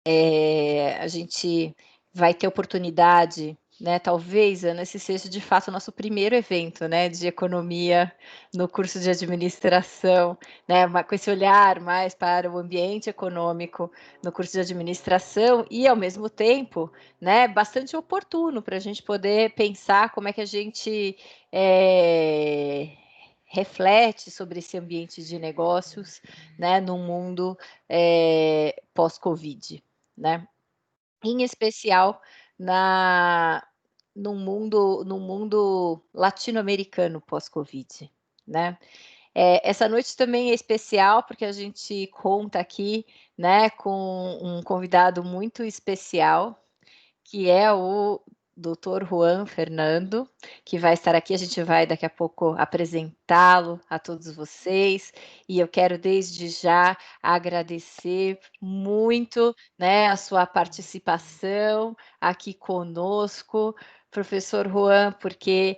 A gente vai ter oportunidade, né, talvez, Ana, esse seja de fato o nosso primeiro evento, né, de economia no curso de administração, né, com esse olhar mais para o ambiente econômico no curso de administração e, ao mesmo tempo, né, bastante oportuno para a gente poder pensar como é que a gente reflete sobre esse ambiente de negócios, né, no mundo pós-Covid, né? Em especial na no mundo latino-americano pós-Covid, né. Essa noite também é especial, porque a gente conta aqui, né, com um convidado muito especial, que é o doutor Juan Fernando, que vai estar aqui. A gente vai daqui a pouco apresentá-lo a todos vocês, e eu quero desde já agradecer muito, né, a sua participação aqui conosco, professor Juan, porque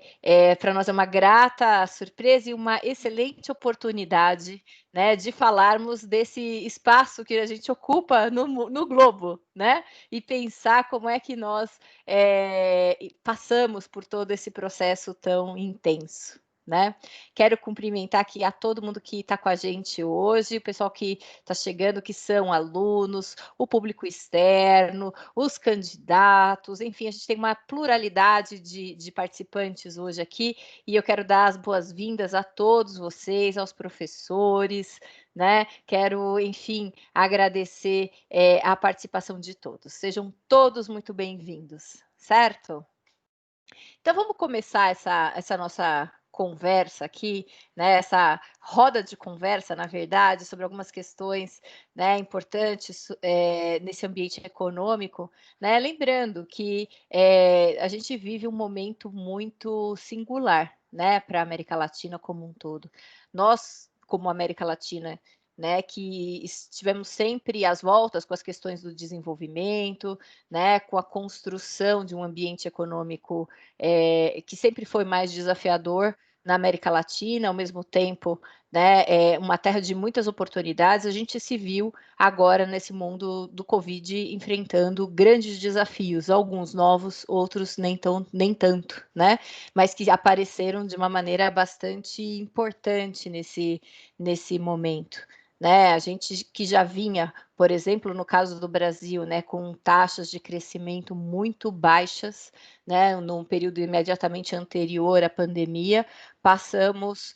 para nós é uma grata surpresa e uma excelente oportunidade, né, de falarmos desse espaço que a gente ocupa no globo, né, e pensar como é que nós passamos por todo esse processo tão intenso, né. Quero cumprimentar aqui a todo mundo que está com a gente hoje, o pessoal que está chegando, que são alunos, o público externo, os candidatos, enfim, a gente tem uma pluralidade de participantes hoje aqui, e eu quero dar as boas-vindas a todos vocês, aos professores, né. Quero, enfim, agradecer a participação de todos. Sejam todos muito bem-vindos, certo? Então vamos começar essa nossa conversa aqui, né, essa roda de conversa, na verdade, sobre algumas questões, né, importantes, nesse ambiente econômico, né, lembrando que, a gente vive um momento muito singular, né, pra América Latina como um todo. Nós, como América Latina, né, que estivemos sempre às voltas com as questões do desenvolvimento, né, com a construção de um ambiente econômico que sempre foi mais desafiador na América Latina, ao mesmo tempo, né, uma terra de muitas oportunidades, a gente se viu agora nesse mundo do Covid enfrentando grandes desafios, alguns novos, outros nem tanto, né, mas que apareceram de uma maneira bastante importante nesse momento, né. A gente que já vinha, por exemplo, no caso do Brasil, né, com taxas de crescimento muito baixas, né, num período imediatamente anterior à pandemia, passamos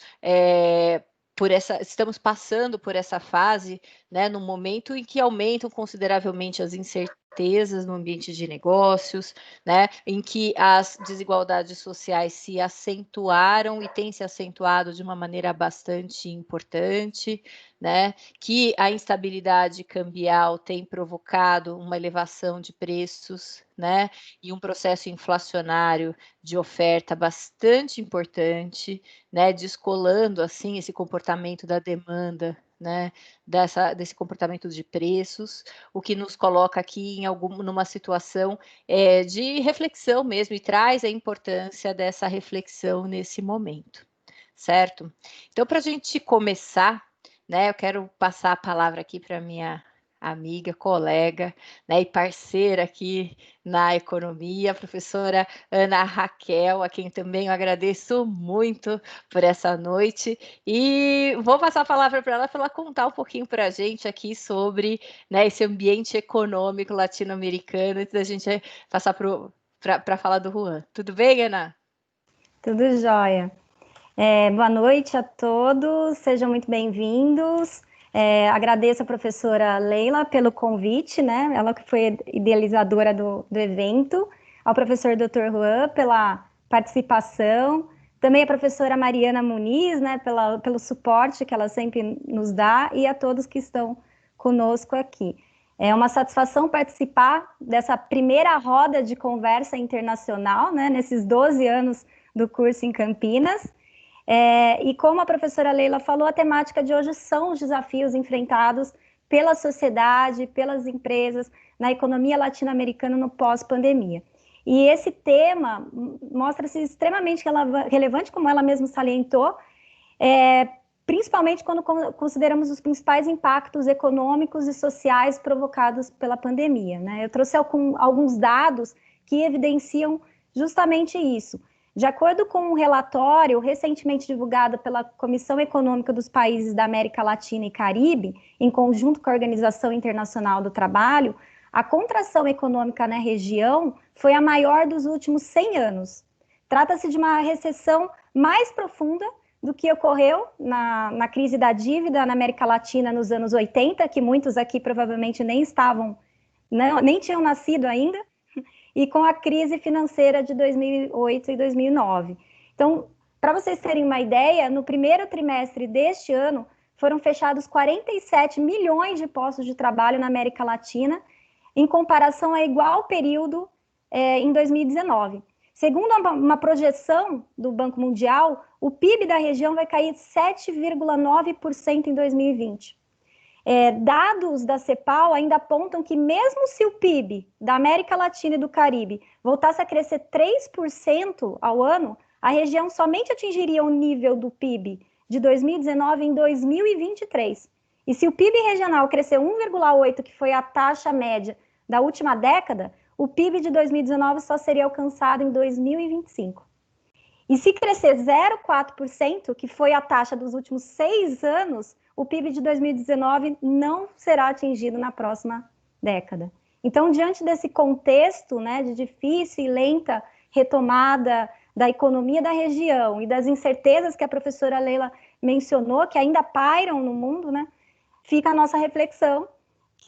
estamos passando por essa fase, né, no momento em que aumentam consideravelmente as incertezas no ambiente de negócios, né, em que as desigualdades sociais se acentuaram e têm se acentuado de uma maneira bastante importante, né, que a instabilidade cambial tem provocado uma elevação de preços, né, e um processo inflacionário de oferta bastante importante, né, descolando, assim, esse comportamento da demanda, né, desse comportamento de preços, o que nos coloca aqui numa situação, de reflexão mesmo, e traz a importância dessa reflexão nesse momento, certo? Então, para a gente começar, né, eu quero passar a palavra aqui para minha amiga, colega, né, e parceira aqui na economia, a professora Ana Raquel, a quem também eu agradeço muito por essa noite, e vou passar a palavra para ela contar um pouquinho para a gente aqui sobre, né, esse ambiente econômico latino-americano, antes da gente passar para falar do Juan. Tudo bem, Ana? Tudo jóia. Boa noite a todos, sejam muito bem-vindos. Agradeço a professora Leila pelo convite, né? Ela que foi idealizadora do evento, ao professor Dr. Juan pela participação, também a professora Mariana Muniz, né, pelo suporte que ela sempre nos dá, e a todos que estão conosco aqui. É uma satisfação participar dessa primeira roda de conversa internacional, né, nesses 12 anos do curso em Campinas. E como a professora Leila falou, a temática de hoje são os desafios enfrentados pela sociedade, pelas empresas, na economia latino-americana no pós-pandemia. E esse tema mostra-se extremamente relevante, como ela mesma salientou, principalmente quando consideramos os principais impactos econômicos e sociais provocados pela pandemia, né? Eu trouxe alguns dados que evidenciam justamente isso. De acordo com um relatório recentemente divulgado pela Comissão Econômica dos Países da América Latina e Caribe, em conjunto com a Organização Internacional do Trabalho, a contração econômica na região foi a maior dos últimos 100 anos. Trata-se de uma recessão mais profunda do que ocorreu na crise da dívida na América Latina nos anos 80, que muitos aqui provavelmente nem tinham nascido ainda, e com a crise financeira de 2008 e 2009. Então, para vocês terem uma ideia, no primeiro trimestre deste ano, foram fechados 47 milhões de postos de trabalho na América Latina, em comparação a igual período em 2019. Segundo uma projeção do Banco Mundial, o PIB da região vai cair 7,9% em 2020. Dados da CEPAL ainda apontam que mesmo se o PIB da América Latina e do Caribe voltasse a crescer 3% ao ano, a região somente atingiria o nível do PIB de 2019 em 2023. E se o PIB regional crescer 1,8%, que foi a taxa média da última década, o PIB de 2019 só seria alcançado em 2025. E se crescer 0,4%, que foi a taxa dos últimos 6 anos, o PIB de 2019 não será atingido na próxima década. Então, diante desse contexto, né, de difícil e lenta retomada da economia da região e das incertezas que a professora Leila mencionou, que ainda pairam no mundo, né, fica a nossa reflexão.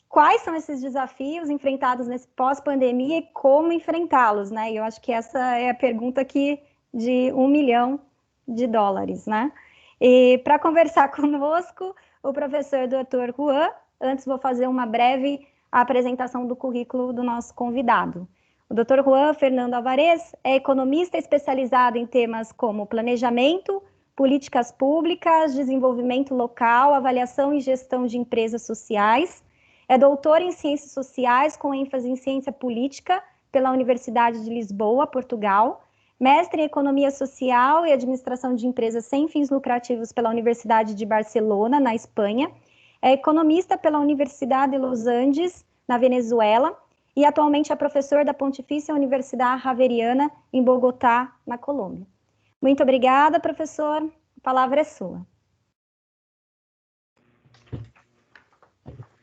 Quais são esses desafios enfrentados nesse pós-pandemia e como enfrentá-los, né? E eu acho que essa é a pergunta aqui de $1 milhão, né? E para conversar conosco, o professor Dr. Juan, antes vou fazer uma breve apresentação do currículo do nosso convidado. O Dr. Juan Fernando Alvarez é economista especializado em temas como planejamento, políticas públicas, desenvolvimento local, avaliação e gestão de empresas sociais. É doutor em Ciências Sociais, com ênfase em Ciência Política, pela Universidade de Lisboa, Portugal. Mestre em Economia Social e Administração de Empresas Sem Fins Lucrativos pela Universidade de Barcelona, na Espanha. É economista pela Universidade de Los Andes, na Venezuela. E atualmente é professor da Pontifícia Universidade Javeriana, em Bogotá, na Colômbia. Muito obrigada, professor. A palavra é sua.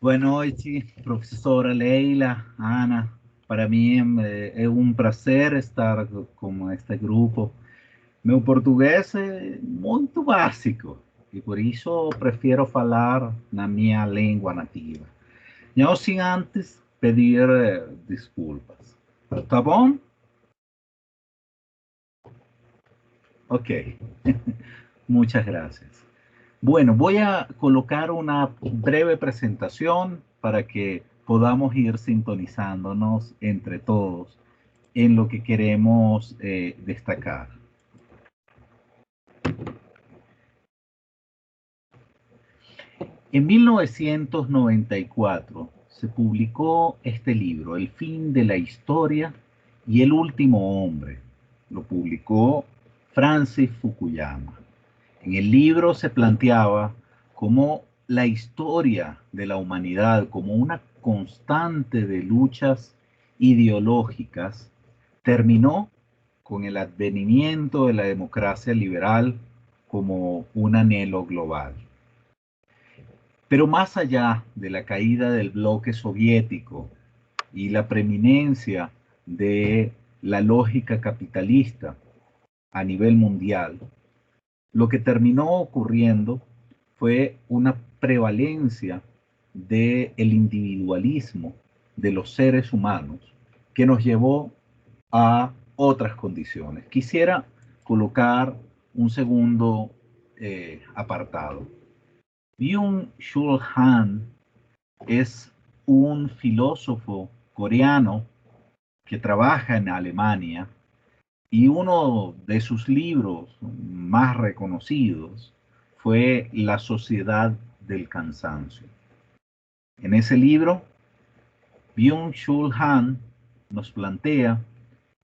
Boa noite, professora Leila, Ana. Para mim é um prazer estar com este grupo. Meu português é muito básico e por isso prefiro falar na minha língua nativa. Não sem antes pedir desculpas. Tá bom? Ok. Muchas gracias. Bueno, voy a colocar una breve presentación para que podamos ir sintonizándonos entre todos en lo que queremos destacar. En 1994 se publicó este libro, El fin de la historia y el último hombre. Lo publicó Francis Fukuyama. En el libro se planteaba cómo la historia de la humanidad, como una constante de luchas ideológicas, terminó con el advenimiento de la democracia liberal como un anhelo global. Pero más allá de la caída del bloque soviético y la preeminencia de la lógica capitalista a nivel mundial, lo que terminó ocurriendo fue una prevalencia del individualismo de los seres humanos que nos llevó a otras condiciones. Quisiera colocar un segundo apartado. Byung-Chul Han es un filósofo coreano que trabaja en Alemania y uno de sus libros más reconocidos fue La Sociedad del Cansancio. En ese libro, Byung-Chul Han nos plantea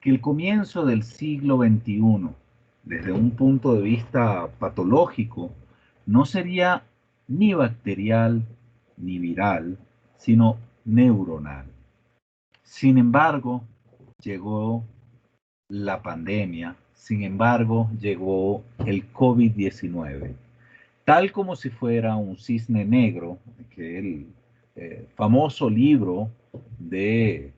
que el comienzo del siglo XXI, desde un punto de vista patológico, no sería ni bacterial ni viral, sino neuronal. Sin embargo, llegó la pandemia, sin embargo, llegó el COVID-19, tal como si fuera un cisne negro, que el famoso libro de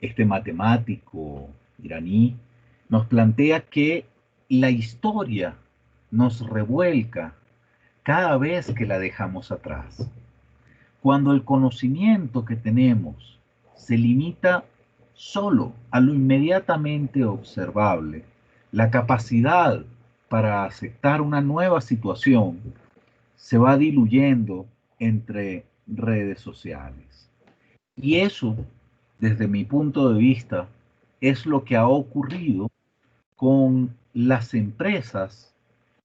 este matemático iraní nos plantea que la historia nos revuelca cada vez que la dejamos atrás. Cuando el conocimiento que tenemos se limita solo a lo inmediatamente observable, la capacidad para aceptar una nueva situación se va diluyendo entre redes sociales. Y eso, desde mi punto de vista, es lo que ha ocurrido con las empresas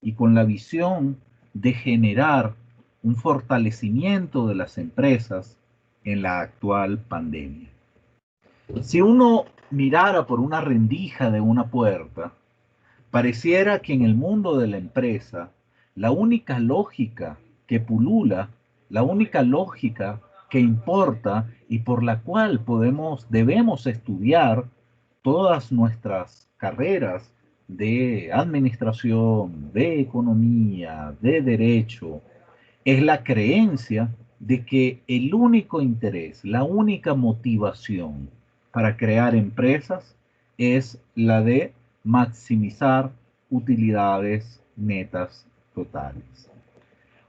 y con la visión de generar un fortalecimiento de las empresas en la actual pandemia. Si uno mirara por una rendija de una puerta, pareciera que en el mundo de la empresa, la única lógica que pulula, la única lógica que importa y por la cual debemos estudiar todas nuestras carreras de administración, de economía, de derecho, es la creencia de que el único interés, la única motivación para crear empresas es la de maximizar utilidades netas totales.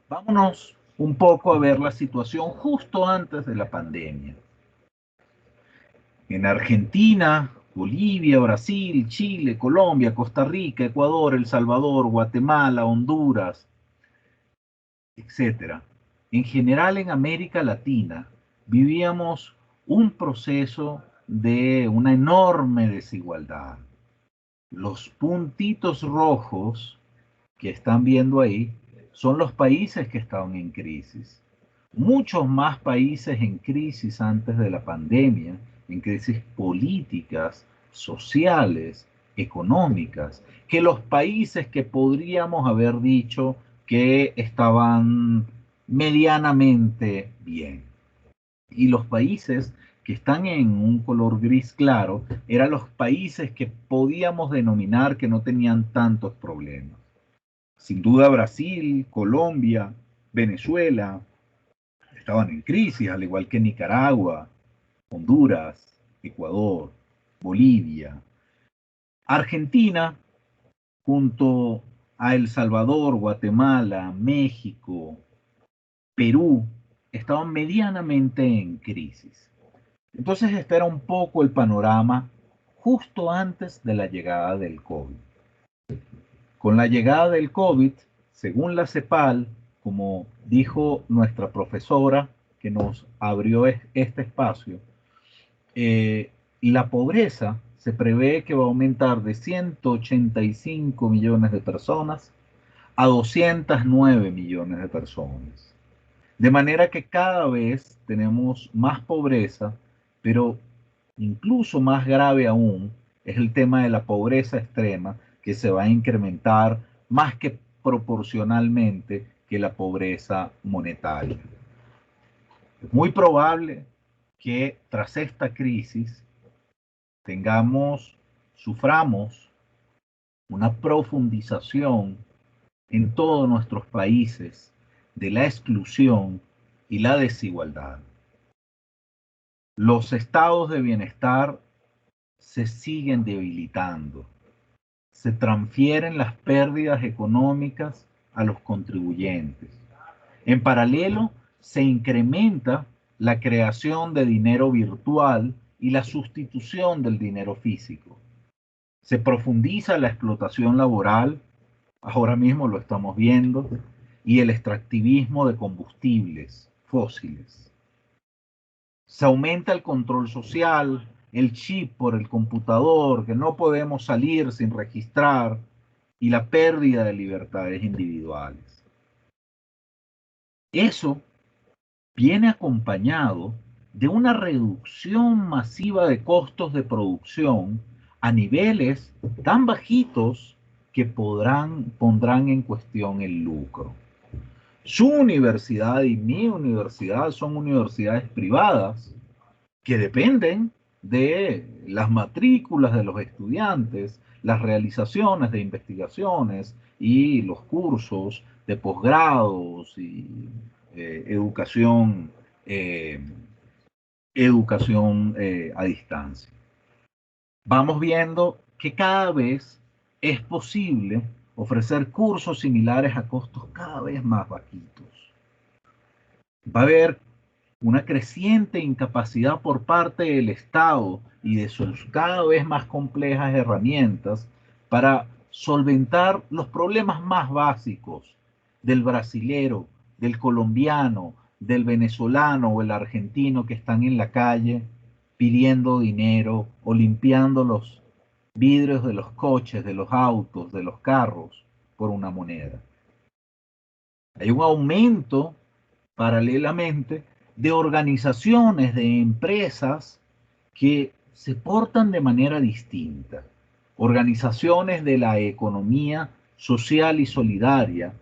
Vámonos un poco a ver la situación justo antes de la pandemia. En Argentina, Bolivia, Brasil, Chile, Colombia, Costa Rica, Ecuador, El Salvador, Guatemala, Honduras, etcétera. En general en América Latina vivíamos un proceso de una enorme desigualdad. Los puntitos rojos que están viendo ahí son los países que estaban en crisis. Muchos más países en crisis antes de la pandemia, en crisis políticas, sociales, económicas, que los países que podríamos haber dicho que estaban medianamente bien. Y los países que están en un color gris claro eran los países que podíamos denominar que no tenían tantos problemas. Sin duda Brasil, Colombia, Venezuela estaban en crisis, al igual que Nicaragua, Honduras, Ecuador, Bolivia. Argentina, junto a El Salvador, Guatemala, México, Perú, estaban medianamente en crisis. Entonces este era un poco el panorama justo antes de la llegada del COVID. Con la llegada del COVID, según la CEPAL, como dijo nuestra profesora que nos abrió este espacio, la pobreza se prevé que va a aumentar de 185 millones de personas a 209 millones de personas. De manera que cada vez tenemos más pobreza, pero incluso más grave aún es el tema de la pobreza extrema, que se va a incrementar más que proporcionalmente que la pobreza monetaria. Es muy probable que tras esta crisis suframos una profundización en todos nuestros países de la exclusión y la desigualdad. Los estados de bienestar se siguen debilitando. Se transfieren las pérdidas económicas a los contribuyentes. En paralelo, se incrementa la creación de dinero virtual y la sustitución del dinero físico. Se profundiza la explotación laboral, ahora mismo lo estamos viendo, y el extractivismo de combustibles fósiles. Se aumenta el control social, el chip por el computador, que no podemos salir sin registrar, y la pérdida de libertades individuales. Eso viene acompañado de una reducción masiva de costos de producción a niveles tan bajitos que pondrán en cuestión el lucro. Su universidad y mi universidad son universidades privadas que dependen de las matrículas de los estudiantes, las realizaciones de investigaciones y los cursos de posgrados y educación a distancia. Vamos viendo que cada vez es posible ofrecer cursos similares a costos cada vez más bajitos. Va a haber una creciente incapacidad por parte del Estado y de sus cada vez más complejas herramientas para solventar los problemas más básicos del brasilero, del colombiano, del venezolano o el argentino que están en la calle pidiendo dinero o limpiando los vidrios de los coches, de los autos, de los carros por una moneda. Hay un aumento paralelamente de organizaciones, de empresas que se portan de manera distinta. Organizaciones de la economía social y solidaria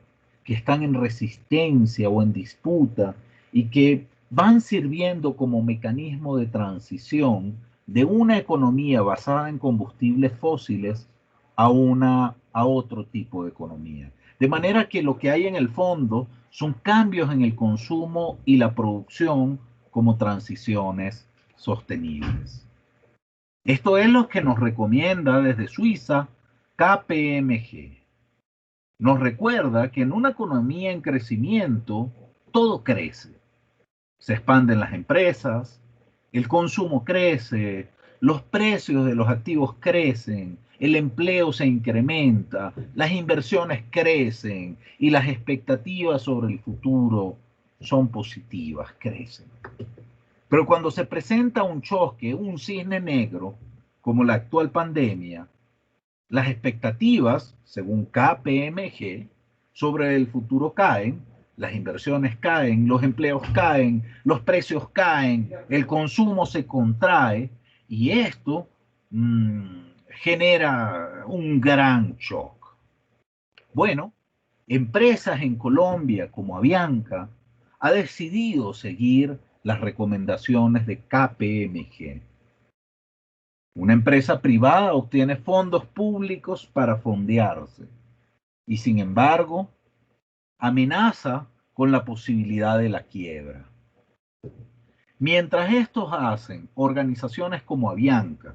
que están en resistencia o en disputa y que van sirviendo como mecanismo de transición de una economía basada en combustibles fósiles a otro tipo de economía. De manera que lo que hay en el fondo son cambios en el consumo y la producción como transiciones sostenibles. Esto es lo que nos recomienda desde Suiza KPMG. Nos recuerda que en una economía en crecimiento todo crece. Se expanden las empresas, el consumo crece, los precios de los activos crecen, el empleo se incrementa, las inversiones crecen y las expectativas sobre el futuro son positivas, crecen. Pero cuando se presenta un choque, un cisne negro, como la actual pandemia, las expectativas, según KPMG, sobre el futuro caen, las inversiones caen, los empleos caen, los precios caen, el consumo se contrae y esto genera un gran shock. Bueno, empresas en Colombia como Avianca ha decidido seguir las recomendaciones de KPMG. Una empresa privada obtiene fondos públicos para fondearse y sin embargo amenaza con la posibilidad de la quiebra. Mientras estos hacen organizaciones como Avianca,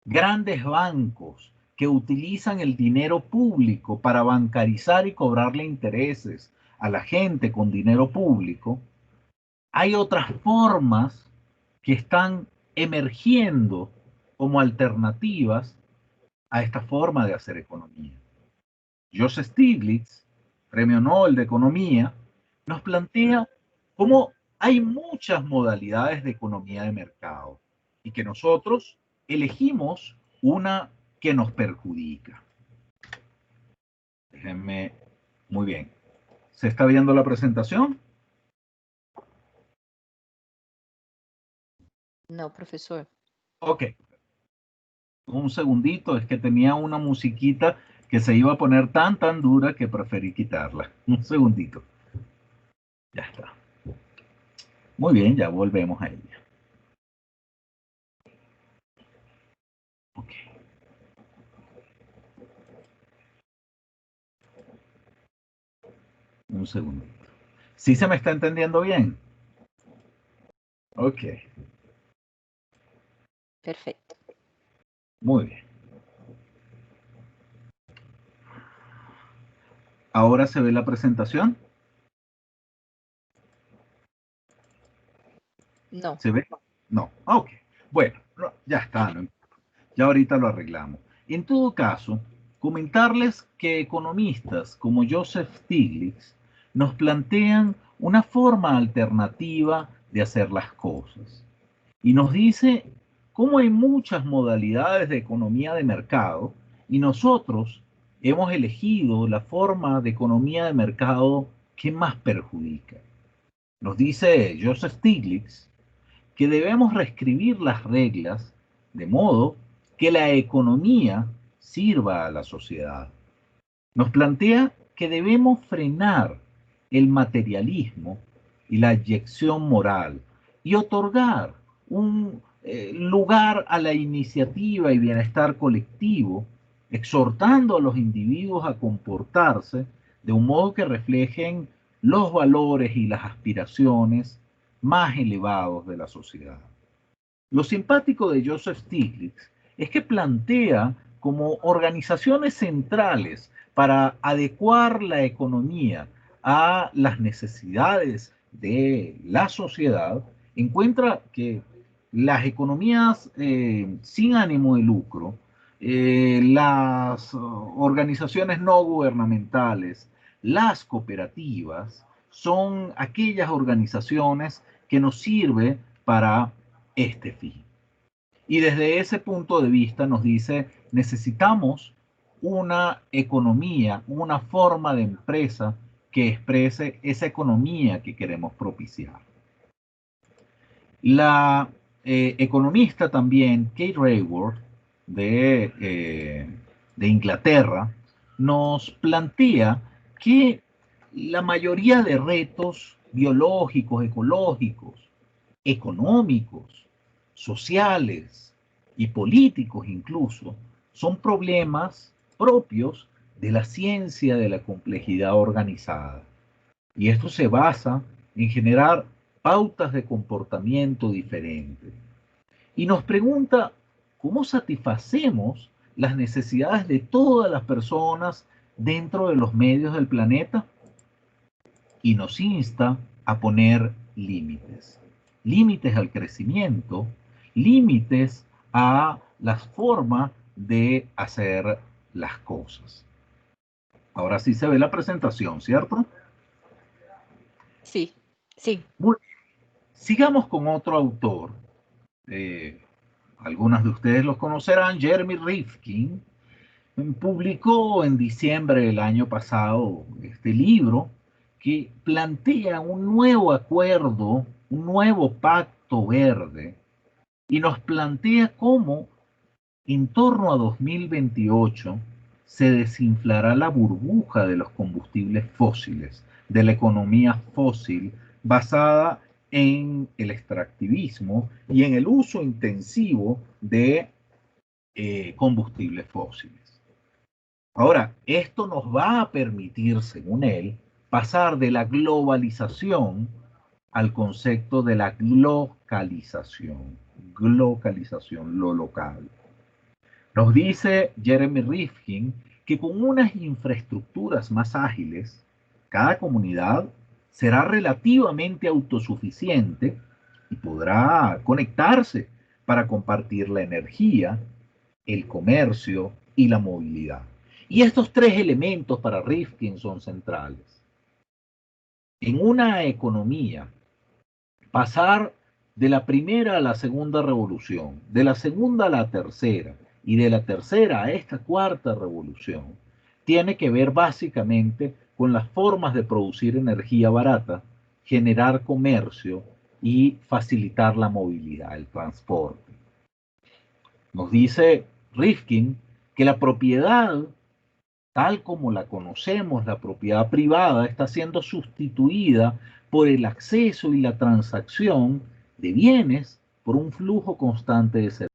grandes bancos que utilizan el dinero público para bancarizar y cobrarle intereses a la gente con dinero público, hay otras formas que están emergiendo como alternativas a esta forma de hacer economía. Joseph Stiglitz, Premio Nobel de Economía, nos plantea cómo hay muchas modalidades de economía de mercado y que nosotros elegimos una que nos perjudica. Déjenme, muy bien. ¿Se está viendo la presentación? No, profesor. Ok. Un segundito, es que tenía una musiquita que se iba a poner tan dura que preferí quitarla. Un segundito. Ya está. Muy bien, ya volvemos a ella. Ok. Un segundito. ¿Sí se me está entendiendo bien? Ok. Perfecto. Muy bien. ¿Ahora se ve la presentación? No. ¿Se ve? No. Ok. Bueno, no, ya está. No, ya ahorita lo arreglamos. En todo caso, comentarles que economistas como Joseph Stiglitz nos plantean una forma alternativa de hacer las cosas. Y nos dice cómo hay muchas modalidades de economía de mercado y nosotros hemos elegido la forma de economía de mercado que más perjudica. Nos dice Joseph Stiglitz que debemos reescribir las reglas de modo que la economía sirva a la sociedad. Nos plantea que debemos frenar el materialismo y la inyección moral y otorgar un lugar a la iniciativa y bienestar colectivo, exhortando a los individuos a comportarse de un modo que reflejen los valores y las aspiraciones más elevados de la sociedad. Lo simpático de Joseph Stiglitz es que plantea como organizaciones centrales para adecuar la economía a las necesidades de la sociedad, encuentra que las economías sin ánimo de lucro, las organizaciones no gubernamentales, las cooperativas, son aquellas organizaciones que nos sirven para este fin. Y desde ese punto de vista nos dice, necesitamos una economía, una forma de empresa que exprese esa economía que queremos propiciar. La economista también, Kate Raworth, de Inglaterra, nos plantea que la mayoría de retos biológicos, ecológicos, económicos, sociales y políticos incluso, son problemas propios de la ciencia de la complejidad organizada. Y esto se basa en generar pautas de comportamiento diferentes. Y nos pregunta cómo satisfacemos las necesidades de todas las personas dentro de los medios del planeta y nos insta a poner límites. Límites al crecimiento, límites a las formas de hacer las cosas. Ahora sí se ve la presentación, ¿cierto? Sí, sí. Bueno, sigamos con otro autor. Algunos de ustedes los conocerán, Jeremy Rifkin. Publicó en diciembre del año pasado este libro que plantea un nuevo acuerdo, un nuevo pacto verde, y nos plantea cómo en torno a 2028 se desinflará la burbuja de los combustibles fósiles, de la economía fósil basada en el extractivismo y en el uso intensivo de combustibles fósiles. Ahora, esto nos va a permitir, según él, pasar de la globalización al concepto de la localización, lo local. Nos dice Jeremy Rifkin que con unas infraestructuras más ágiles, cada comunidad será relativamente autosuficiente y podrá conectarse para compartir la energía, el comercio y la movilidad. Y estos tres elementos para Rifkin son centrales. En una economía, pasar de la primera a la segunda revolución, de la segunda a la tercera y de la tercera a esta cuarta revolución, tiene que ver básicamente con las formas de producir energía barata, generar comercio y facilitar la movilidad, el transporte. Nos dice Rifkin que la propiedad, tal como la conocemos, la propiedad privada, está siendo sustituida por el acceso y la transacción de bienes por un flujo constante de servicios.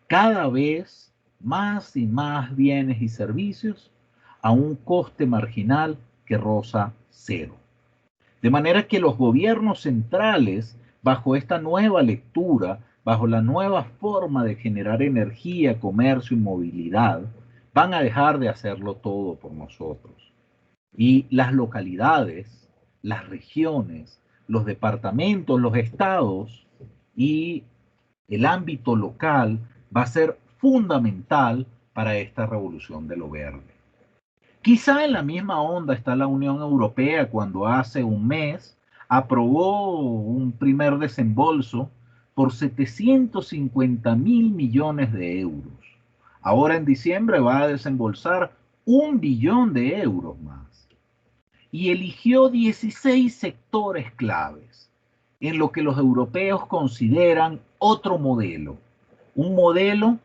Cada vez más y más bienes y servicios a un coste marginal que roza cero. De manera que los gobiernos centrales, bajo esta nueva lectura, bajo la nueva forma de generar energía, comercio y movilidad, van a dejar de hacerlo todo por nosotros. Y las localidades, las regiones, los departamentos, los estados y el ámbito local va a ser fundamental para esta revolución de lo verde. Quizá en la misma onda está la Unión Europea cuando hace un mes aprobó un primer desembolso por 750.000 millones de euros. Ahora en diciembre va a desembolsar 1 billón de euros más. Y eligió 16 sectores claves en lo que los europeos consideran otro modelo. Un modelo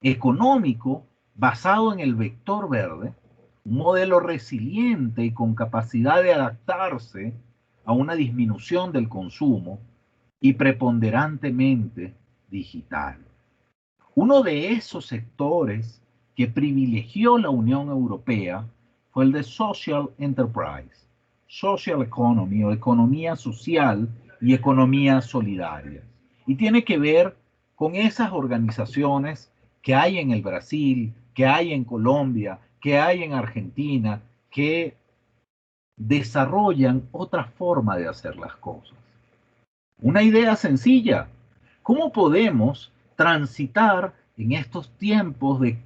económico basado en el vector verde, un modelo resiliente y con capacidad de adaptarse a una disminución del consumo y preponderantemente digital. Uno de esos sectores que privilegió la Unión Europea fue el de Social Enterprise, Social Economy o economía social y economía solidaria. Y tiene que ver con esas organizaciones que hay en el Brasil, que hay en Colombia, que hay en Argentina, que desarrollan otra forma de hacer las cosas. Una idea sencilla. ¿Cómo podemos transitar en estos tiempos de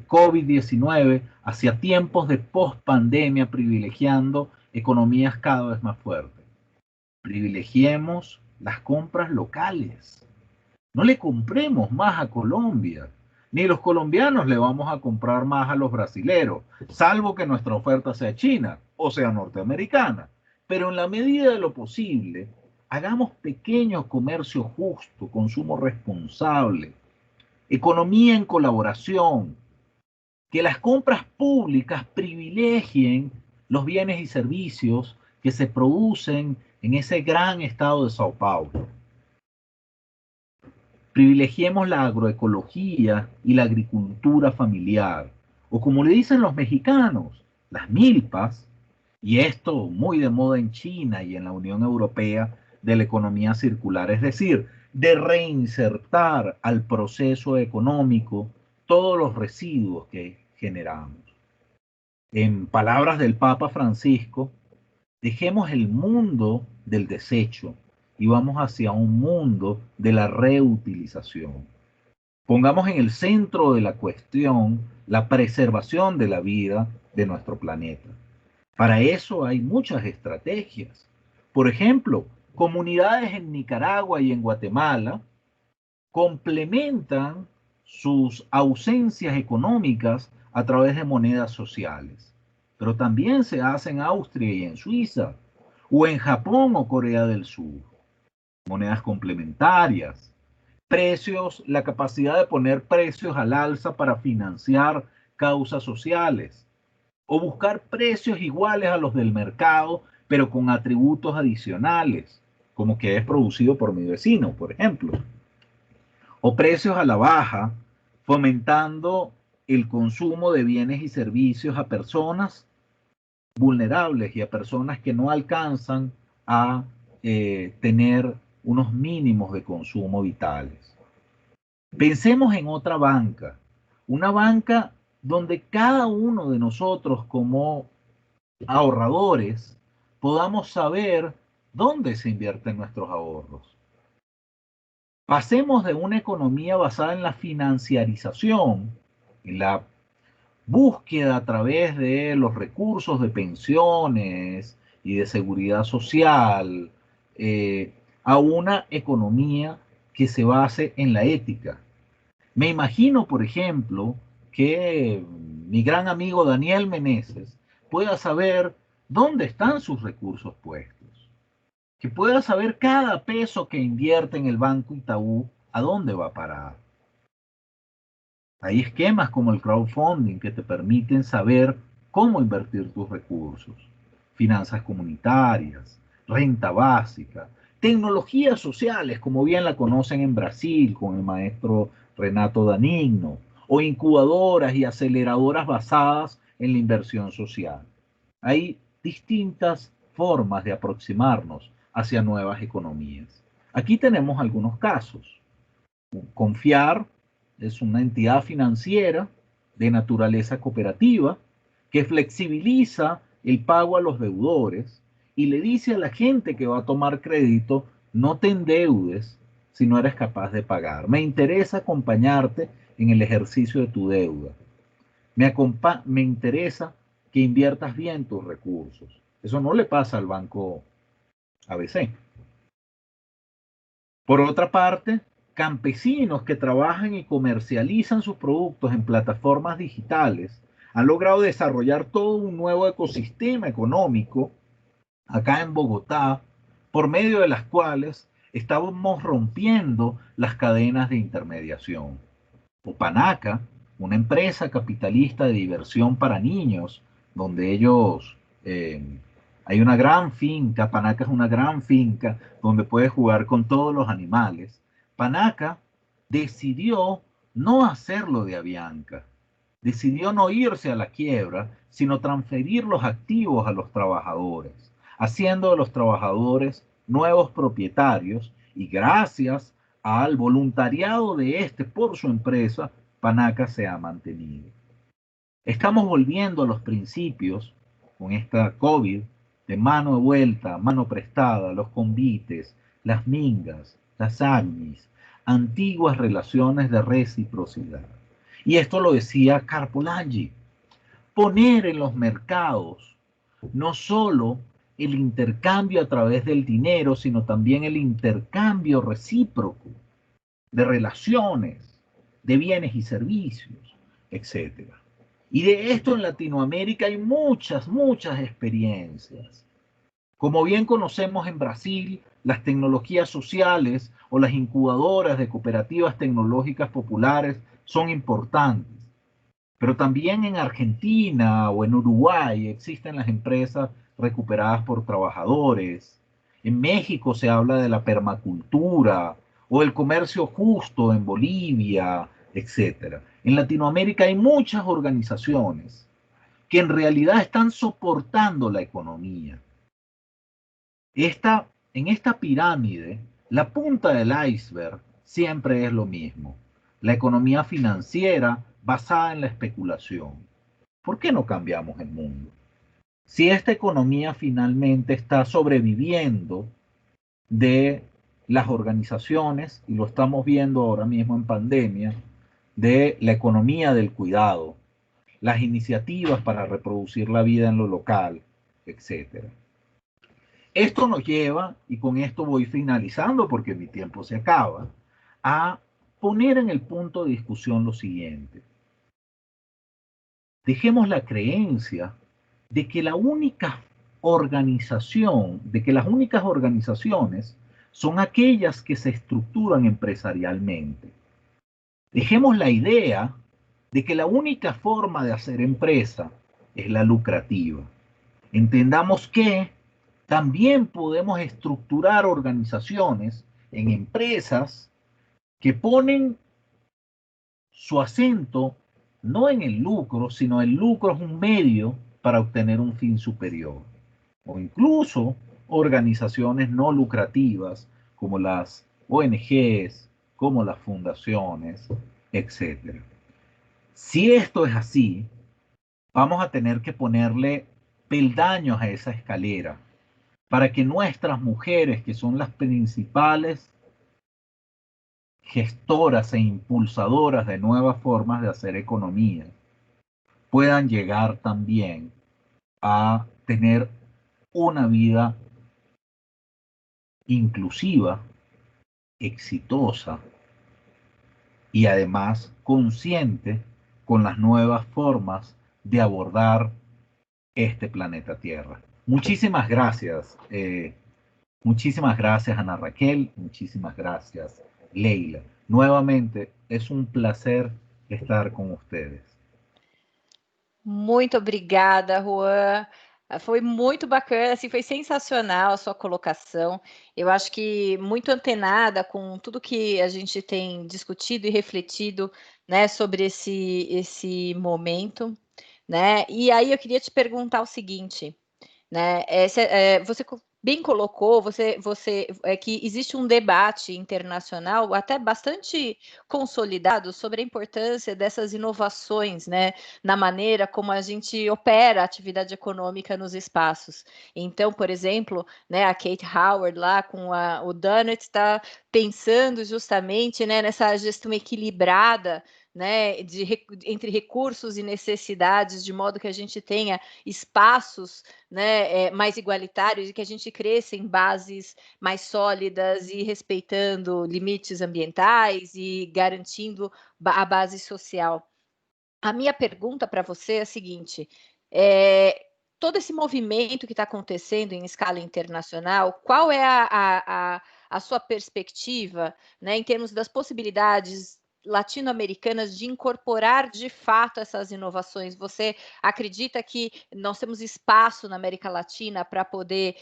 COVID-19 hacia tiempos de post-pandemia privilegiando economías cada vez más fuertes? Privilegiemos las compras locales. No le compremos más a Colombia, ni los colombianos le vamos a comprar más a los brasileros, salvo que nuestra oferta sea china o sea norteamericana. Pero en la medida de lo posible, hagamos pequeño comercio justo, consumo responsable, economía en colaboración, que las compras públicas privilegien los bienes y servicios que se producen en ese gran estado de Sao Paulo. Privilegiemos la agroecología y la agricultura familiar, o como le dicen los mexicanos, las milpas, y esto muy de moda en China y en la Unión Europea de la economía circular, es decir, de reinsertar al proceso económico todos los residuos que generamos. En palabras del Papa Francisco, dejemos el mundo del desecho y vamos hacia un mundo de la reutilización. Pongamos en el centro de la cuestión la preservación de la vida de nuestro planeta. Para eso hay muchas estrategias. Por ejemplo, comunidades en Nicaragua y en Guatemala complementan sus ausencias económicas a través de monedas sociales. Pero también se hace en Austria y en Suiza, o en Japón o Corea del Sur. Monedas complementarias, precios, la capacidad de poner precios al alza para financiar causas sociales, o buscar precios iguales a los del mercado, pero con atributos adicionales, como que es producido por mi vecino, por ejemplo. O precios a la baja, fomentando el consumo de bienes y servicios a personas vulnerables y a personas que no alcanzan a tener unos mínimos de consumo vitales. Pensemos en otra banca, una banca donde cada uno de nosotros como ahorradores podamos saber dónde se invierten nuestros ahorros. Pasemos de una economía basada en la financiarización, en la búsqueda a través de los recursos de pensiones y de seguridad social, a una economía que se base en la ética. Me imagino, por ejemplo, que mi gran amigo Daniel Meneses pueda saber dónde están sus recursos puestos, que pueda saber cada peso que invierte en el Banco Itaú, a dónde va a parar. Hay esquemas como el crowdfunding que te permiten saber cómo invertir tus recursos, finanzas comunitarias, renta básica, tecnologías sociales, como bien la conocen en Brasil con el maestro Renato Danigno, o incubadoras y aceleradoras basadas en la inversión social. Hay distintas formas de aproximarnos hacia nuevas economías. Aquí tenemos algunos casos. Confiar es una entidad financiera de naturaleza cooperativa que flexibiliza el pago a los deudores y le dice a la gente que va a tomar crédito, no te endeudes si no eres capaz de pagar. Me interesa acompañarte en el ejercicio de tu deuda. Me interesa que inviertas bien tus recursos. Eso no le pasa al banco ABC. Por otra parte, campesinos que trabajan y comercializan sus productos en plataformas digitales han logrado desarrollar todo un nuevo ecosistema económico acá en Bogotá, por medio de las cuales estamos rompiendo las cadenas de intermediación. O Panaca, una empresa capitalista de diversión para niños, donde ellos, hay una gran finca, Panaca es una gran finca donde puedes jugar con todos los animales. Panaca decidió no hacerlo de Avianca, decidió no irse a la quiebra, sino transferir los activos a los trabajadores, haciendo de los trabajadores nuevos propietarios, y gracias al voluntariado de este por su empresa, Panaca se ha mantenido. Estamos volviendo a los principios con esta COVID de mano de vuelta, mano prestada, los convites, las mingas, las agnis, antiguas relaciones de reciprocidad. Y esto lo decía Carpolangi, poner en los mercados no solo el intercambio a través del dinero, sino también el intercambio recíproco de relaciones, de bienes y servicios, etc. Y de esto en Latinoamérica hay muchas experiencias. Como bien conocemos en Brasil, las tecnologías sociales o las incubadoras de cooperativas tecnológicas populares son importantes. Pero también en Argentina o en Uruguay existen las empresas recuperadas por trabajadores. En México se habla de la permacultura o el comercio justo en Bolivia, etc. En Latinoamérica hay muchas organizaciones que en realidad están soportando la economía. En esta pirámide, la punta del iceberg siempre es lo mismo: la economía financiera basada en la especulación. ¿Por qué no cambiamos el mundo? Si esta economía finalmente está sobreviviendo de las organizaciones, y lo estamos viendo ahora mismo en pandemia, de la economía del cuidado, las iniciativas para reproducir la vida en lo local, etc. Esto nos lleva, y con esto voy finalizando porque mi tiempo se acaba, a poner en el punto de discusión lo siguiente. Dejemos la creencia de que las únicas organizaciones son aquellas que se estructuran empresarialmente. Dejemos la idea de que la única forma de hacer empresa es la lucrativa. Entendamos que también podemos estructurar organizaciones en empresas que ponen su acento no en el lucro, sino el lucro es un medio para obtener un fin superior. O incluso organizaciones no lucrativas como las ONGs, como las fundaciones, etc. Si esto es así, vamos a tener que ponerle peldaños a esa escalera para que nuestras mujeres, que son las principales gestoras e impulsadoras de nuevas formas de hacer economía, puedan llegar también a tener una vida inclusiva, exitosa y además consciente con las nuevas formas de abordar este planeta Tierra. Muchísimas gracias. Muchísimas gracias, Ana Raquel. Muchísimas gracias, Leila. Nuevamente, es um prazer estar com ustedes. Muito obrigada, Juan. Foi muito bacana, assim, foi sensacional a sua colocação. Eu acho que muito antenada com tudo que a gente tem discutido e refletido, né, sobre esse momento, né? E aí eu queria te perguntar o seguinte, né? Você bem colocou, que existe um debate internacional até bastante consolidado sobre a importância dessas inovações, né, na maneira como a gente opera a atividade econômica nos espaços. Então, por exemplo, né, a Kate Howard lá com o Dunnett está pensando justamente, né, nessa gestão equilibrada, né, entre recursos e necessidades, de modo que a gente tenha espaços, né, mais igualitários e que a gente cresça em bases mais sólidas e respeitando limites ambientais e garantindo a base social. A minha pergunta para você é a seguinte: todo esse movimento que está acontecendo em escala internacional, qual é a sua perspectiva, né, em termos das possibilidades latino-americanas de incorporar de fato essas inovações? Você acredita que nós temos espaço na América Latina para poder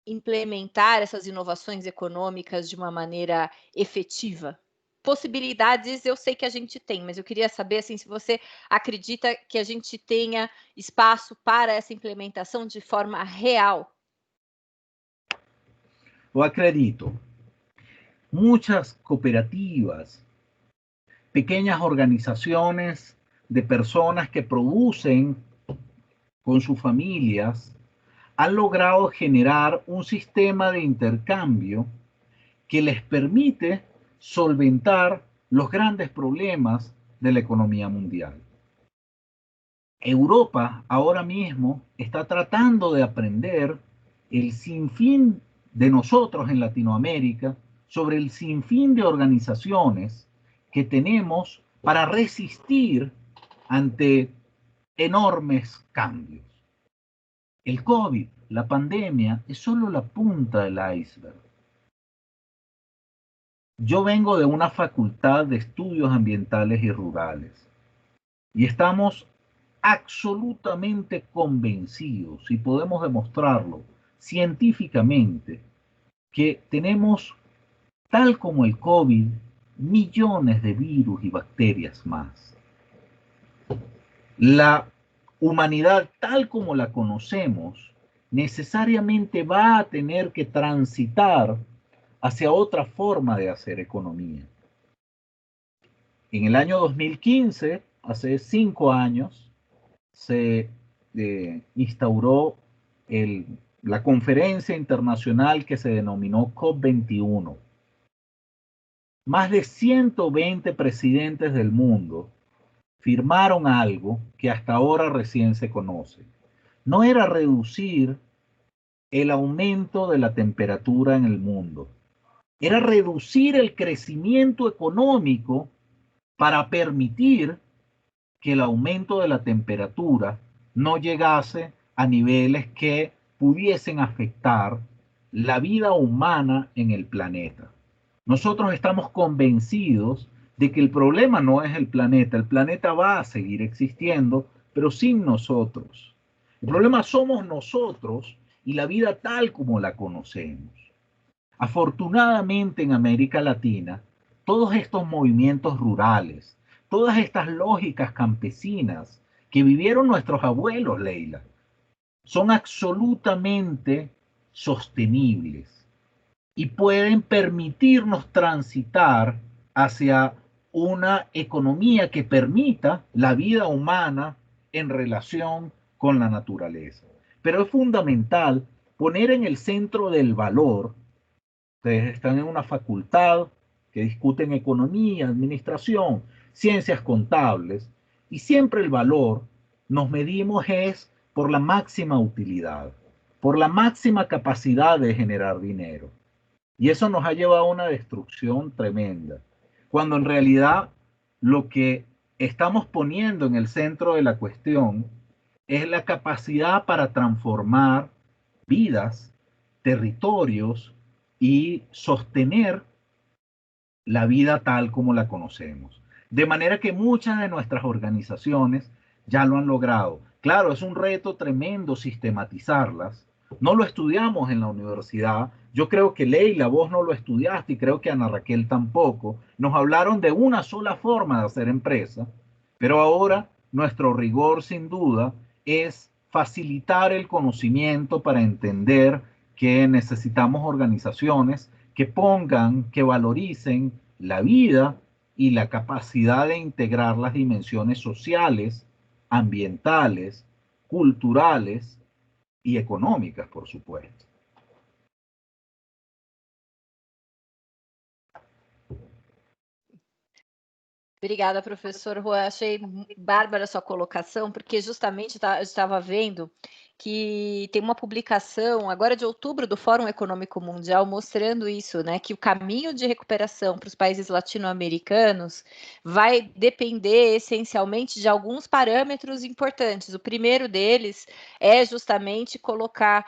implementar essas inovações econômicas de uma maneira efetiva? Possibilidades eu sei que a gente tem, mas eu queria saber assim, se você acredita que a gente tenha espaço para essa implementação de forma real. Lo acredito. Muchas cooperativas, pequeñas organizaciones de personas que producen con sus familias, han logrado generar un sistema de intercambio que les permite solventar los grandes problemas de la economía mundial. Europa ahora mismo está tratando de aprender el sinfín de nosotros en Latinoamérica sobre el sinfín de organizaciones que tenemos para resistir ante enormes cambios. El COVID, la pandemia, es solo la punta del iceberg. Yo vengo de una facultad de estudios ambientales y rurales y estamos absolutamente convencidos, y podemos demostrarlo científicamente, que tenemos, tal como el COVID, millones de virus y bacterias más. La humanidad, tal como la conocemos, necesariamente va a tener que transitar hacia otra forma de hacer economía. En el año 2015, hace 5 años, se instauró la conferencia internacional que se denominó COP21. Más de 120 presidentes del mundo firmaron algo que hasta ahora recién se conoce. No era reducir el aumento de la temperatura en el mundo, era reducir el crecimiento económico para permitir que el aumento de la temperatura no llegase a niveles que pudiesen afectar la vida humana en el planeta. Nosotros estamos convencidos de que el problema no es el planeta va a seguir existiendo, pero sin nosotros. El problema somos nosotros y la vida tal como la conocemos. Afortunadamente en América Latina, todos estos movimientos rurales, todas estas lógicas campesinas que vivieron nuestros abuelos, Leila, son absolutamente sostenibles y pueden permitirnos transitar hacia una economía que permita la vida humana en relación con la naturaleza. Pero es fundamental poner en el centro del valor. Ustedes están en una facultad que discuten economía, administración, ciencias contables, y siempre el valor nos medimos es por la máxima utilidad, por la máxima capacidad de generar dinero. Y eso nos ha llevado a una destrucción tremenda, cuando en realidad lo que estamos poniendo en el centro de la cuestión es la capacidad para transformar vidas, territorios y sostener la vida tal como la conocemos. De manera que muchas de nuestras organizaciones ya lo han logrado. Claro, es un reto tremendo sistematizarlas. No lo estudiamos en la universidad. Yo creo que Leila, vos no lo estudiaste y creo que Ana Raquel tampoco. Nos hablaron de una sola forma de hacer empresa, pero ahora nuestro rigor sin duda es facilitar el conocimiento para entender que necesitamos organizaciones que pongan, que valoricen la vida y la capacidad de integrar las dimensiones sociales, ambientales, culturales y económicas, por supuesto. Obrigada, professor Juan. Achei bárbara a sua colocação, porque justamente eu estava vendo que tem uma publicação agora de outubro do Fórum Econômico Mundial mostrando isso, né? Que o caminho de recuperação para os países latino-americanos vai depender essencialmente de alguns parâmetros importantes. O primeiro deles é justamente colocar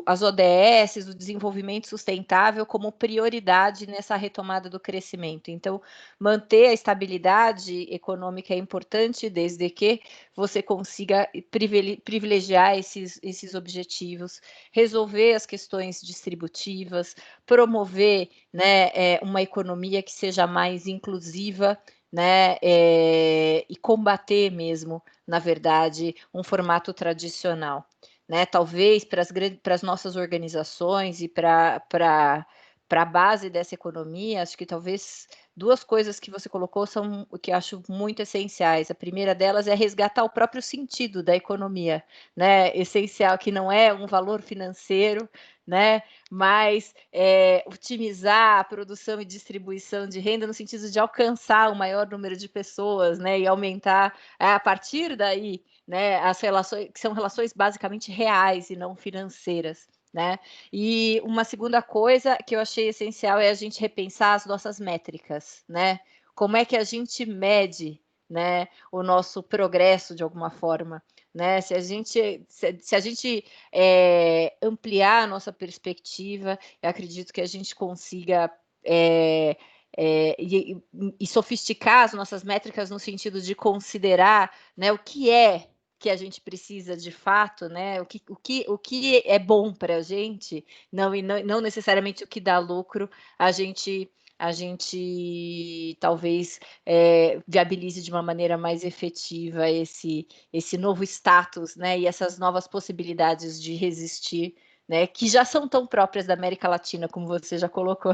as ODS, o desenvolvimento sustentável, como prioridade nessa retomada do crescimento. Então, manter a estabilidade econômica é importante, desde que você consiga privilegiar esses objetivos, resolver as questões distributivas, promover, né, uma economia que seja mais inclusiva, né, e combater mesmo, na verdade, um formato tradicional. Né, talvez para as nossas organizações e para a base dessa economia, acho que talvez 2 coisas que você colocou são o que eu acho muito essenciais. A primeira delas é resgatar o próprio sentido da economia, né, essencial, que não é um valor financeiro, né, mas otimizar a produção e distribuição de renda no sentido de alcançar o maior número de pessoas, né, e aumentar, a partir daí, né, as relações que são relações basicamente reais e não financeiras, né. E uma segunda coisa que eu achei essencial é a gente repensar as nossas métricas, né. Como é que a gente mede, né, o nosso progresso de alguma forma, né. Se a gente ampliar a nossa perspectiva, eu acredito que a gente consiga, e sofisticar as nossas métricas no sentido de considerar, né, o que a gente precisa de fato, né, o que é bom para a gente, não necessariamente o que dá lucro, a gente talvez, viabilize de uma maneira mais efetiva esse novo status, né, e essas novas possibilidades de resistir, né, que já são tão próprias da América Latina, como você já colocou.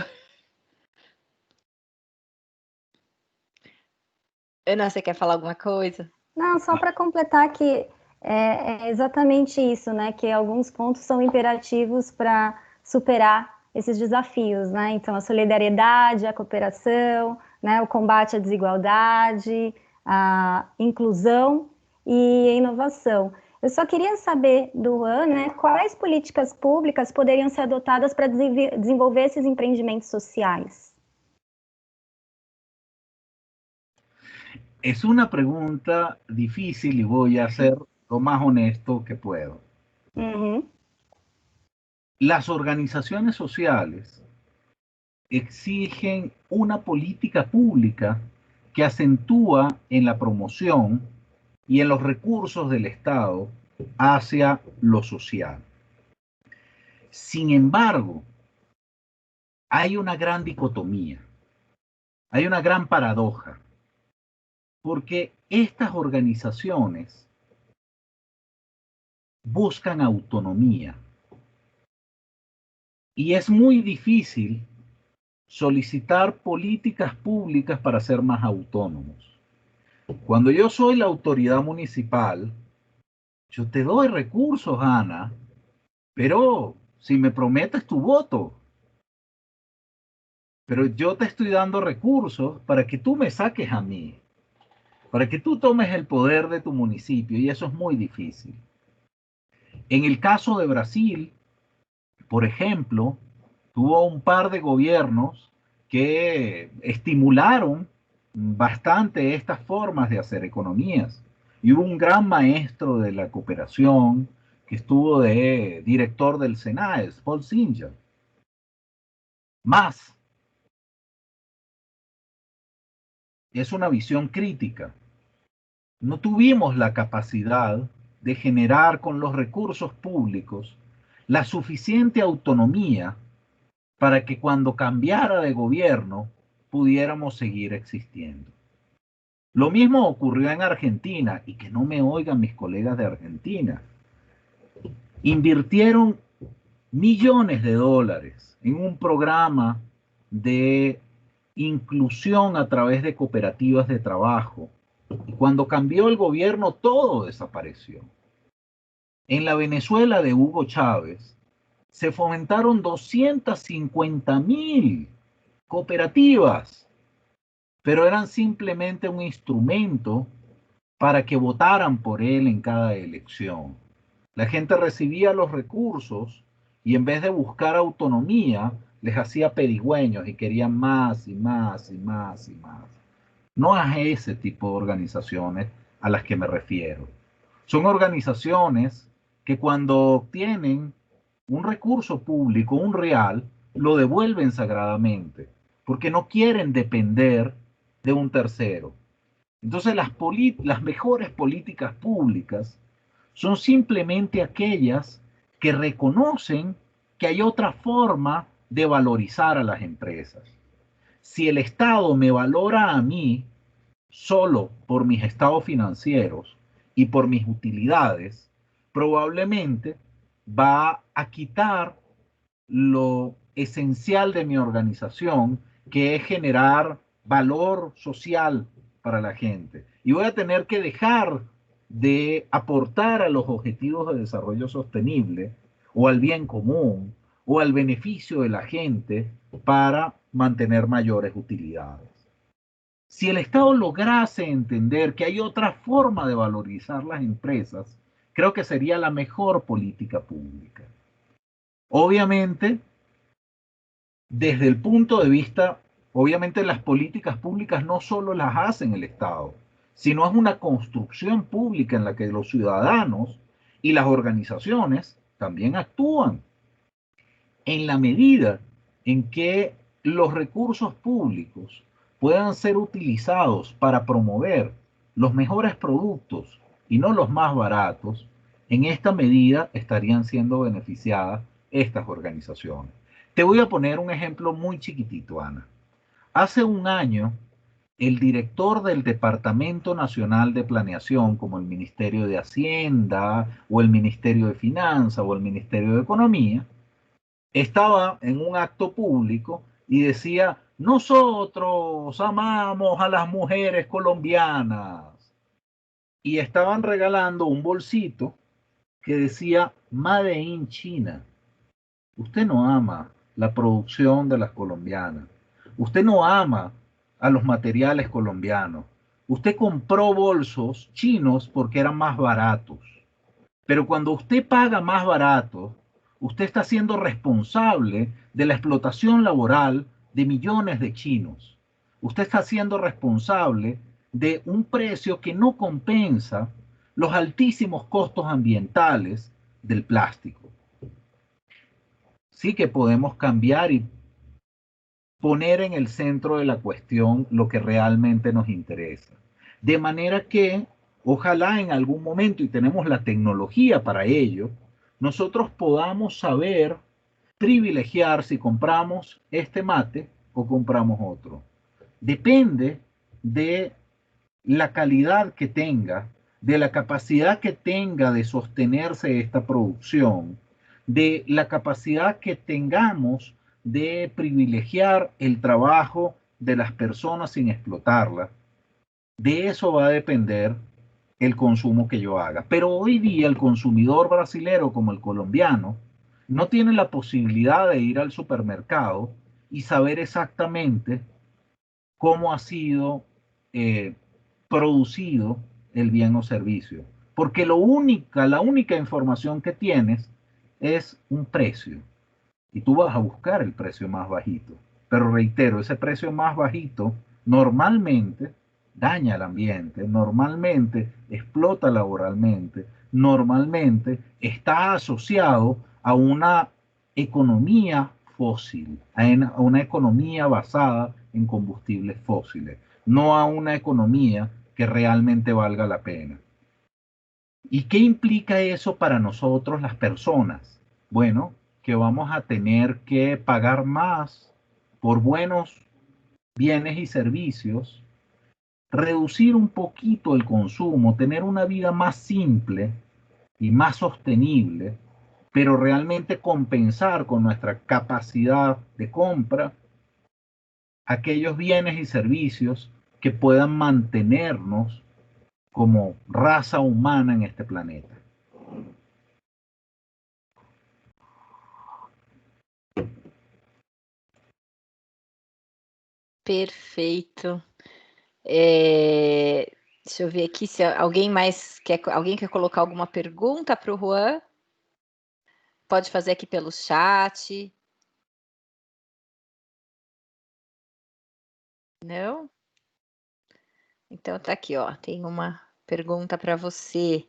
Ana, você quer falar alguma coisa? Não, só para completar que é exatamente isso, né? Que alguns pontos são imperativos para superar esses desafios, né? Então, a solidariedade, a cooperação, né? O combate à desigualdade, a inclusão e a inovação. Eu só queria saber do Juan, né? Quais políticas públicas poderiam ser adotadas para desenvolver esses empreendimentos sociais? Es una pregunta difícil y voy a ser lo más honesto que puedo. Uhum. Las organizaciones sociales exigen una política pública que acentúa en la promoción y en los recursos del Estado hacia lo social. Sin embargo, hay una gran dicotomía, hay una gran paradoja, porque estas organizaciones buscan autonomía y es muy difícil solicitar políticas públicas para ser más autónomos. Cuando yo soy la autoridad municipal, yo te doy recursos, Ana, pero si me prometes tu voto, pero yo te estoy dando recursos para que tú me saques a mí, para que tú tomes el poder de tu municipio, y eso es muy difícil. En el caso de Brasil, por ejemplo, tuvo un par de gobiernos que estimularon bastante estas formas de hacer economías. Y hubo un gran maestro de la cooperación que estuvo de director del SENAES, Paul Singer. Más, es una visión crítica. No tuvimos la capacidad de generar con los recursos públicos la suficiente autonomía para que cuando cambiara de gobierno pudiéramos seguir existiendo. Lo mismo ocurrió en Argentina, y que no me oigan mis colegas de Argentina. Invirtieron millones de dólares en un programa de inclusión a través de cooperativas de trabajo. Y cuando cambió el gobierno, todo desapareció. En la Venezuela de Hugo Chávez, se fomentaron 250.000 cooperativas, pero eran simplemente un instrumento para que votaran por él en cada elección. La gente recibía los recursos y en vez de buscar autonomía, les hacía pedigüeños y querían más y más y más y más. No es ese tipo de organizaciones a las que me refiero. Son organizaciones que cuando obtienen un recurso público, un real, lo devuelven sagradamente, porque no quieren depender de un tercero. Entonces las mejores políticas públicas son simplemente aquellas que reconocen que hay otra forma de valorizar a las empresas. Si el Estado me valora a mí solo por mis estados financieros y por mis utilidades, probablemente va a quitar lo esencial de mi organización, que es generar valor social para la gente. Y voy a tener que dejar de aportar a los objetivos de desarrollo sostenible o al bien común o al beneficio de la gente para mantener mayores utilidades. Si el Estado lograse entender que hay otra forma de valorizar las empresas, creo que sería la mejor política pública. Obviamente, desde el punto de vista, obviamente las políticas públicas no solo las hace el Estado, sino es una construcción pública en la que los ciudadanos y las organizaciones también actúan. En la medida en que los recursos públicos puedan ser utilizados para promover los mejores productos y no los más baratos, en esta medida estarían siendo beneficiadas estas organizaciones. Te voy a poner un ejemplo muy chiquitito, Ana. Hace un año, el director del Departamento Nacional de Planeación, como el Ministerio de Hacienda, o el Ministerio de Finanzas, o el Ministerio de Economía, estaba en un acto público y decía: nosotros amamos a las mujeres colombianas. Y estaban regalando un bolsito que decía Made in China. Usted no ama la producción de las colombianas. Usted no ama a los materiales colombianos. Usted compró bolsos chinos porque eran más baratos. Pero cuando usted paga más barato, usted está siendo responsable de la explotación laboral de millones de chinos. Usted está siendo responsable de un precio que no compensa los altísimos costos ambientales del plástico. Sí que podemos cambiar y poner en el centro de la cuestión lo que realmente nos interesa. De manera que, ojalá en algún momento, y tenemos la tecnología para ello, nosotros podamos saber privilegiar si compramos este mate o compramos otro. Depende de la calidad que tenga, de la capacidad que tenga de sostenerse esta producción, de la capacidad que tengamos de privilegiar el trabajo de las personas sin explotarlas. De eso va a depender el consumo que yo haga. Pero hoy día el consumidor brasilero como el colombiano no tiene la posibilidad de ir al supermercado y saber exactamente cómo ha sido producido el bien o servicio. Porque la única información que tienes es un precio. Y tú vas a buscar el precio más bajito. Pero reitero, ese precio más bajito normalmente daña el ambiente, normalmente explota laboralmente, normalmente está asociado a una economía fósil, a una economía basada en combustibles fósiles, no a una economía que realmente valga la pena. ¿Y qué implica eso para nosotros las personas? Bueno, que vamos a tener que pagar más por buenos bienes y servicios, reducir un poquito el consumo, tener una vida más simple y más sostenible, pero realmente compensar con nuestra capacidad de compra aquellos bienes y servicios que puedan mantenernos como raza humana en este planeta. Perfeito. Deixa eu ver aqui se alguém quer colocar alguma pergunta para o Juan. Pode fazer aqui pelo chat. Não? Então tá aqui, ó. Tem uma pergunta para você.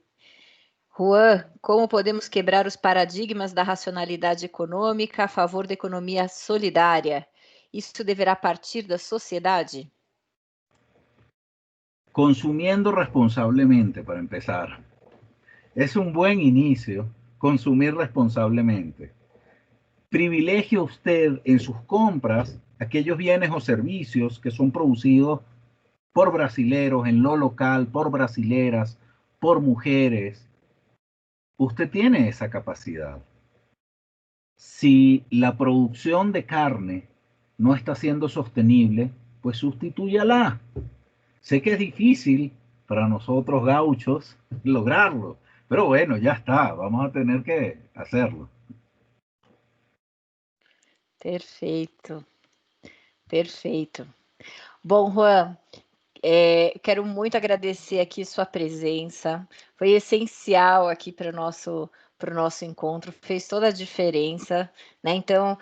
Juan, como podemos quebrar os paradigmas da racionalidade econômica a favor da economia solidária? Isso deverá partir da sociedade? Consumiendo responsablemente, para empezar. Es un buen inicio consumir responsablemente. Privilegie usted en sus compras aquellos bienes o servicios que son producidos por brasileros en lo local, por brasileras, por mujeres. Usted tiene esa capacidad. Si la producción de carne no está siendo sostenible, pues sustitúyala. Sé que es difícil para nosotros gauchos lograrlo, pero bueno, ya está, vamos a tener que hacerlo. Perfeito, perfeito. Bom, Juan, quero muito agradecer aqui sua presença, foi essencial aqui para o nosso encontro, fez toda a diferença, né? Então,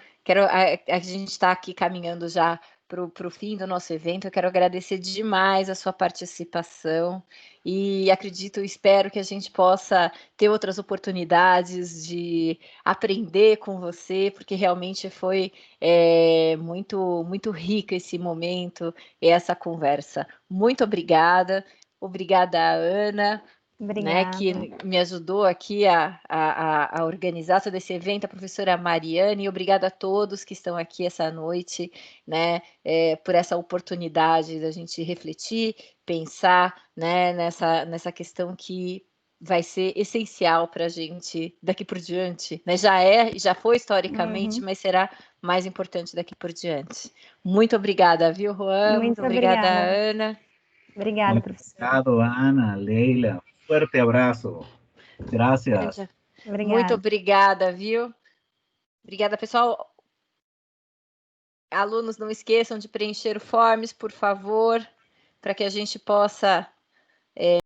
a gente está aqui caminhando já para o fim do nosso evento, eu quero agradecer demais a sua participação e acredito, espero que a gente possa ter outras oportunidades de aprender com você, porque realmente foi muito, muito rico esse momento e essa conversa. Muito obrigada, obrigada a Ana, né, que me ajudou aqui a organizar todo esse evento, a professora Mariane, e obrigada a todos que estão aqui essa noite, né, por essa oportunidade da gente refletir, pensar, né, nessa questão que vai ser essencial para a gente daqui por diante, né? Já foi historicamente, mas será mais importante daqui por diante. Muito obrigada, viu, Juan? Muito obrigada, Ana. Obrigada, professora. Obrigado, Ana, Leila. Fuerte abraço. Gracias. Muito obrigada, viu? Obrigada, pessoal. Alunos, não esqueçam de preencher o forms, por favor, para que a gente possa